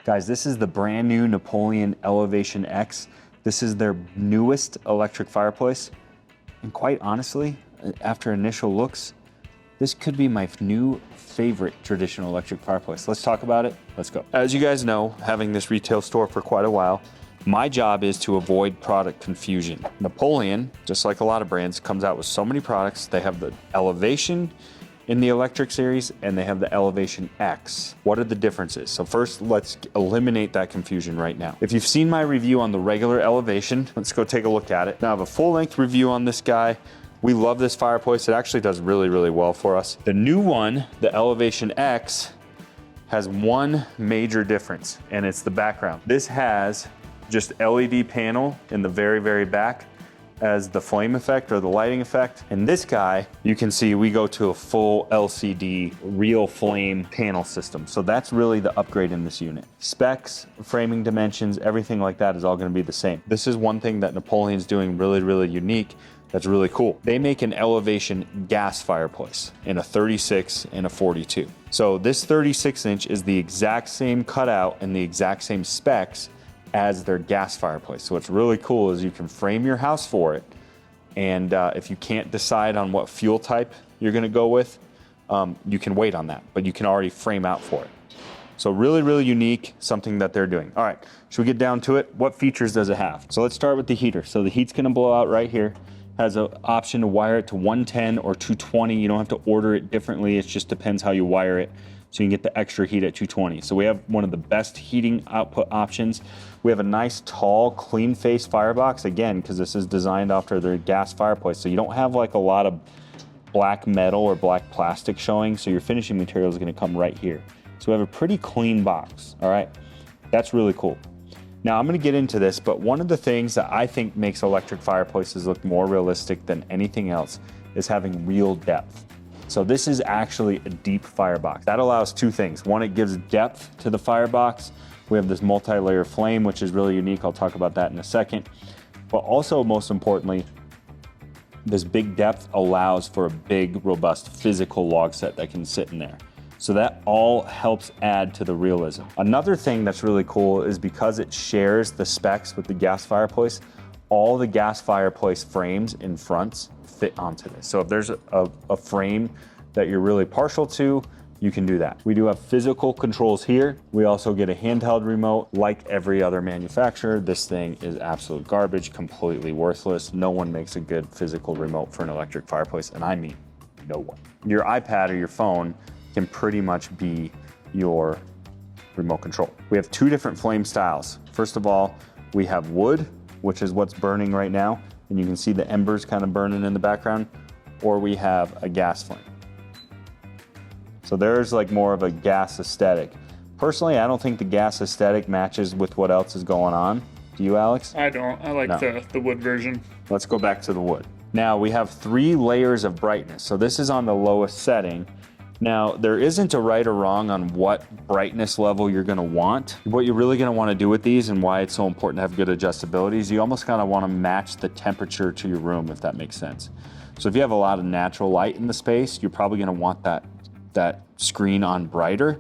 Guys, this is the brand new Napoleon Elevation X. This is their newest electric fireplace. And quite honestly, after initial looks, this could be my new favorite traditional electric fireplace. Let's talk about it. Let's go. As you guys know, having this retail store for quite a while, my job is to avoid product confusion. Napoleon, just like a lot of brands, comes out with so many products. They have the Elevation in the electric series, and they have the Elevation X. What are the differences? So first, let's eliminate that confusion right now. If you've seen my review on the regular Elevation, let's go take a look at it. Now I have a full-length review on this guy. We love this fireplace. It actually does really, really well for us. The new one, the Elevation X, has one major difference, and it's the background. This has just LED panel in the very, very back as the flame effect or the lighting effect. And this guy, you can see we go to a full LCD real flame panel system. So that's really the upgrade in this unit. Specs, framing dimensions, everything like that is all gonna be the same. This is one thing that Napoleon's doing really, really unique. That's really cool. They make an Elevation gas fireplace in a 36 and a 42. So this 36-inch is the exact same cutout and the exact same specs as their gas fireplace. So what's really cool is you can frame your house for it. And if you can't decide on what fuel type you're gonna go with, you can wait on that, but you can already frame out for it. So really, really unique, something that they're doing. All right, should we get down to it? What features does it have? So let's start with the heater. So the heat's gonna blow out right here. Has an option to wire it to 110 or 220. You don't have to order it differently. It just depends how you wire it. So you can get the extra heat at 220. So we have one of the best heating output options. We have a nice tall clean face firebox, again, because this is designed after their gas fireplace. So you don't have like a lot of black metal or black plastic showing. So your finishing material is gonna come right here. So we have a pretty clean box, all right? That's really cool. Now I'm gonna get into this, but one of the things that I think makes electric fireplaces look more realistic than anything else is having real depth. So this is actually a deep firebox. That allows two things. One, it gives depth to the firebox. We have this multi-layer flame, which is really unique. I'll talk about that in a second. But also, most importantly, this big depth allows for a big, robust physical log set that can sit in there. So that all helps add to the realism. Another thing that's really cool is because it shares the specs with the gas fireplace, all the gas fireplace frames in fronts fit onto this. So if there's a frame that you're really partial to, you can do that. We do have physical controls here. We also get a handheld remote. Like every other manufacturer, this thing is absolute garbage, completely worthless. No one makes a good physical remote for an electric fireplace, and I mean no one. Your iPad or your phone can pretty much be your remote control. We have two different flame styles. First of all, we have wood, which is what's burning right now, and you can see the embers kind of burning in the background, or we have a gas flame. So there's like more of a gas aesthetic. Personally, I don't think the gas aesthetic matches with what else is going on. Do you, Alex? I don't. I like the wood version. Let's go back to the wood. Now we have 3 layers of brightness. So this is on the lowest setting. Now, there isn't a right or wrong on what brightness level you're gonna want. What you're really gonna wanna do with these and why it's so important to have good adjustability is you almost kinda wanna match the temperature to your room, if that makes sense. So if you have a lot of natural light in the space, you're probably gonna want that screen on brighter.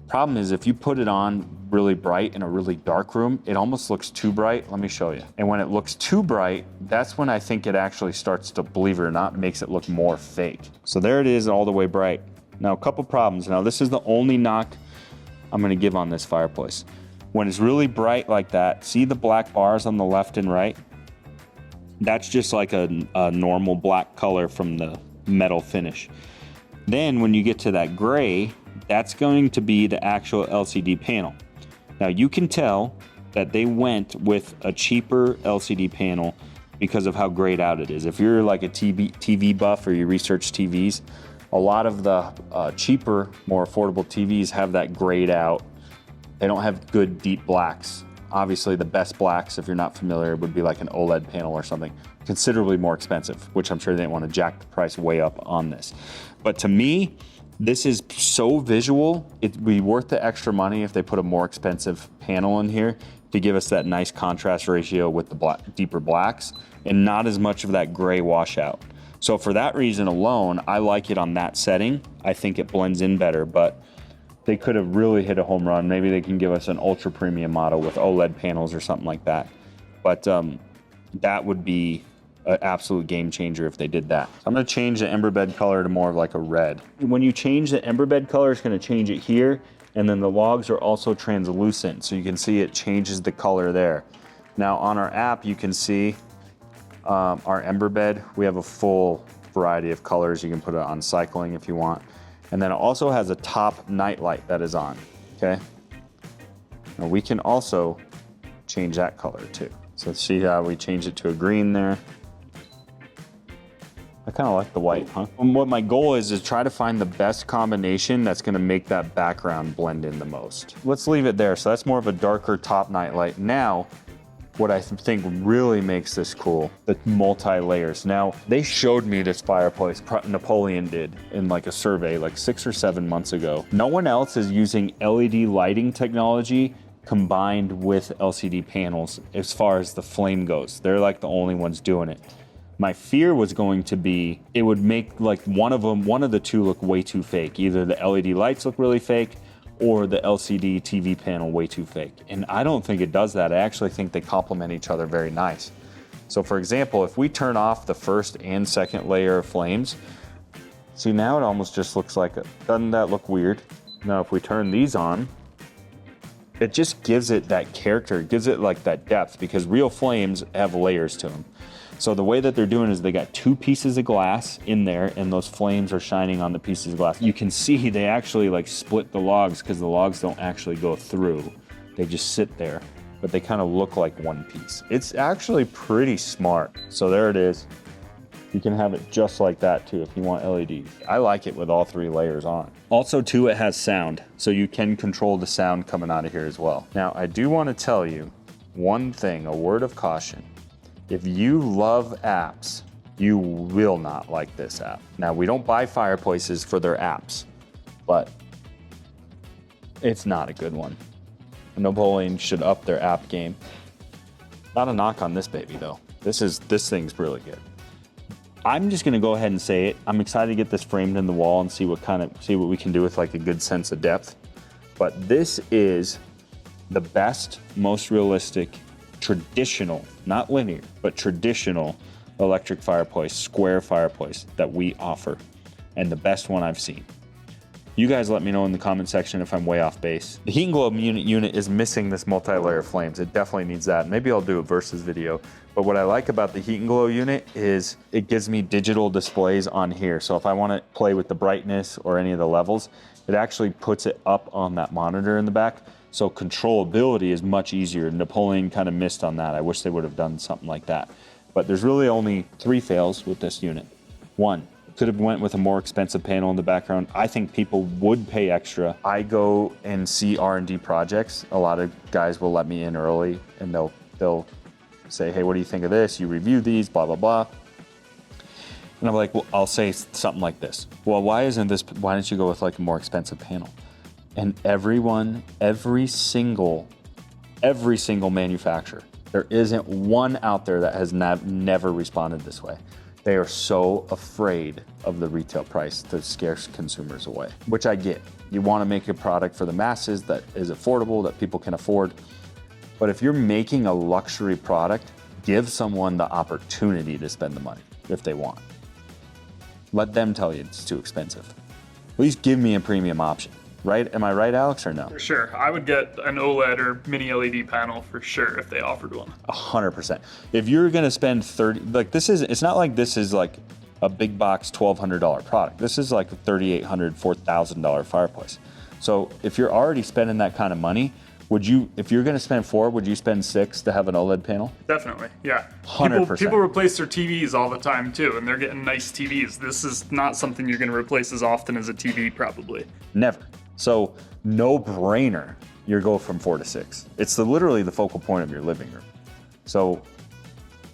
Problem is, if you put it on really bright in a really dark room, it almost looks too bright. Let me show you. And when it looks too bright, that's when I think it actually starts to, believe it or not, makes it look more fake. So there it is, all the way bright. Now, a couple problems. Now, this is the only knock I'm gonna give on this fireplace. When it's really bright like that, see the black bars on the left and right? That's just like a normal black color from the metal finish. Then when you get to that gray, that's going to be the actual LCD panel. Now you can tell that they went with a cheaper LCD panel because of how grayed out it is. If you're like a TV buff or you research TVs, a lot of the cheaper, more affordable TVs have that grayed out. They don't have good deep blacks. Obviously the best blacks, if you're not familiar, would be like an OLED panel or something, considerably more expensive, which I'm sure they didn't want to jack the price way up on this. But to me, this is so visual, it'd be worth the extra money if they put a more expensive panel in here to give us that nice contrast ratio with the deeper blacks and not as much of that gray washout. So for that reason alone, I like it on that setting. I think it blends in better, but they could have really hit a home run. Maybe they can give us an ultra premium model with OLED panels or something like that. But that would be an absolute game changer if they did that. So I'm gonna change the ember bed color to more of like a red. When you change the ember bed color, it's gonna change it here, and then the logs are also translucent, so you can see it changes the color there. Now on our app, you can see our ember bed. We have a full variety of colors. You can put it on cycling if you want. And then it also has a top night light that is on, okay? Now we can also change that color too. So see how we change it to a green there. I kind of like the white, huh? And what my goal is try to find the best combination that's gonna make that background blend in the most. Let's leave it there. So that's more of a darker top night light. Now, what I think really makes this cool, the multi-layers. Now, they showed me this fireplace, Napoleon did, in like a survey like 6 or 7 months ago. No one else is using LED lighting technology combined with LCD panels as far as the flame goes. They're like the only ones doing it. My fear was going to be, it would make like one of the two look way too fake. Either the LED lights look really fake, or the LCD TV panel way too fake. And I don't think it does that. I actually think they complement each other very nice. So for example, if we turn off the first and second layer of flames, see now it almost just looks like, doesn't that look weird? Now if we turn these on, it just gives it that character, it gives it like that depth, because real flames have layers to them. So the way that they're doing is they got 2 pieces of glass in there, and those flames are shining on the pieces of glass. You can see they actually like split the logs, because the logs don't actually go through. They just sit there, but they kind of look like one piece. It's actually pretty smart. So there it is. You can have it just like that too if you want LEDs. I like it with all 3 layers on. Also too, it has sound, so you can control the sound coming out of here as well. Now I do want to tell you one thing, a word of caution. If you love apps, you will not like this app. Now, we don't buy Fireplaces for their apps, but it's not a good one. Napoleon should up their app game. Not a knock on this baby though. This thing's really good. I'm just gonna go ahead and say it. I'm excited to get this framed in the wall and see what we can do with like a good sense of depth. But this is the best, most realistic, traditional, not linear, but traditional electric fireplace, square fireplace that we offer, and the best one I've seen. You guys let me know in the comment section if I'm way off base. The heat and glow unit is missing this multi-layer flames. It definitely needs that. Maybe I'll do a versus video. But what I like about the heat and glow unit is it gives me digital displays on here. So if I want to play with the brightness or any of the levels, it actually puts it up on that monitor in the back. So controllability is much easier. Napoleon kind of missed on that. I wish they would have done something like that. But there's really only 3 fails with this unit. 1, could have went with a more expensive panel in the background. I think people would pay extra. I go and see R&D projects. A lot of guys will let me in early, and they'll say, hey, what do you think of this? You review these, blah, blah, blah. And I'm like, well, I'll say something like this. Well, why don't you go with like a more expensive panel? And every single manufacturer, there isn't one out there that has never responded this way. They are so afraid of the retail price to scare consumers away, which I get. You want to make a product for the masses that is affordable, that people can afford. But if you're making a luxury product, give someone the opportunity to spend the money if they want. Let them tell you it's too expensive. At least give me a premium option. Right? Am I right, Alex, or no? For sure. I would get an OLED or mini LED panel for sure if they offered one. 100%. If you're going to spend it's not like this is like a big box $1,200 product. This is like a $3,800, $4,000 fireplace. So if you're already spending that kind of money, if you're going to spend $4,000, would you spend $6,000 to have an OLED panel? Definitely, yeah. 100%. People replace their TVs all the time too, and they're getting nice TVs. This is not something you're going to replace as often as a TV, probably. Never. So no brainer, you go from 4 to 6. It's literally the focal point of your living room. So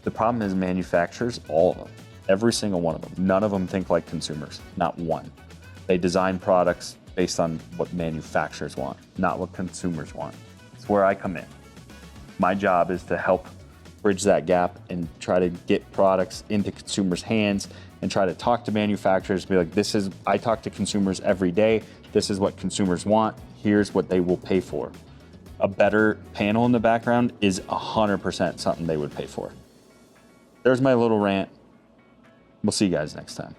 the problem is manufacturers, all of them, every single one of them, none of them think like consumers, not one. They design products based on what manufacturers want, not what consumers want. It's where I come in. My job is to help bridge that gap and try to get products into consumers' hands and try to talk to manufacturers, be like, I talk to consumers every day. This is what consumers want. Here's what they will pay for. A better panel in the background is 100% something they would pay for. There's my little rant. We'll see you guys next time.